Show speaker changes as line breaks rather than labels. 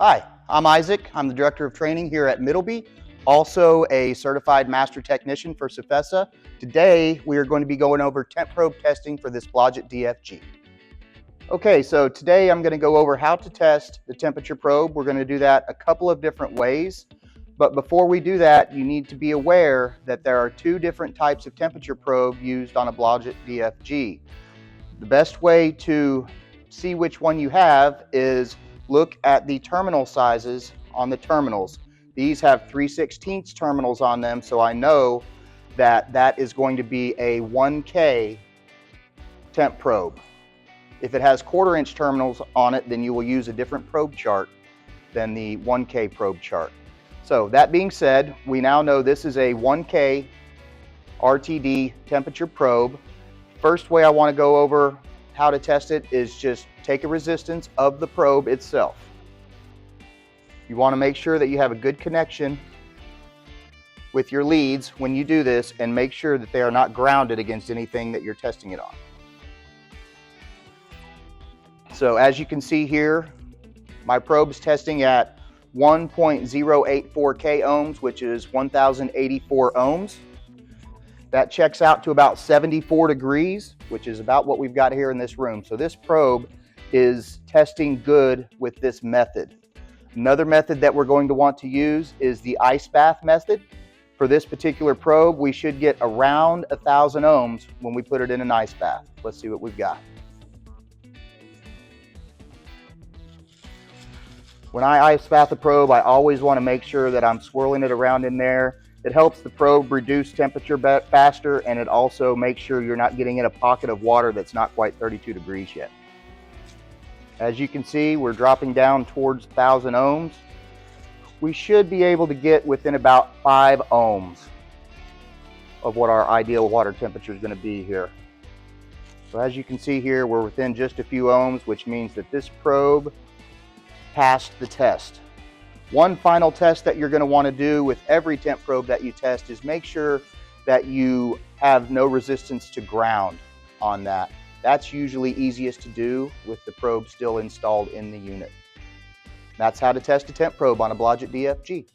Hi, I'm Isaac. I'm the Director of Training here at Middleby, also a Certified Master Technician for CEFESA. Today, we are going to be going over temp probe testing for this Blodgett DFG. Okay, so today I'm going to go over how to test the temperature probe. We're going to do that a couple of different ways. But before we do that, you need to be aware that there are two different types of temperature probe used on a Blodgett DFG. The best way to see which one you have is look at the terminal sizes on the terminals. These have 3/16 terminals on them, so I know that that is going to be a 1K temp probe. If it has 1/4 inch terminals on it, then you will use a different probe chart than the 1K probe chart. So that being said, we now know this is a 1K RTD temperature probe. First way I want to go over how to test it is just take a resistance of the probe itself. You want to make sure that you have a good connection with your leads when you do this, and make sure that they are not grounded against anything that you're testing it on. So as you can see here, my probe's testing at 1.084K ohms, which is 1084 ohms. That checks out to about 74 degrees, which is about what we've got here in this room. So this probe is testing good with this method. Another method that we're going to want to use is the ice bath method. For this particular probe, we should get around 1000 ohms when we put it in an ice bath. Let's see what we've got. When I ice bath a probe, I always want to make sure that I'm swirling it around in there. It helps the probe reduce temperature faster, and it also makes sure you're not getting in a pocket of water that's not quite 32 degrees yet. As you can see, we're dropping down towards 1000 ohms. We should be able to get within about 5 ohms of what our ideal water temperature is going to be here. So as you can see here, we're within just a few ohms, which means that this probe passed the test. One final test that you're going to want to do with every temp probe that you test is make sure that you have no resistance to ground on that. That's usually easiest to do with the probe still installed in the unit. That's how to test a temp probe on a Blodgett DFG.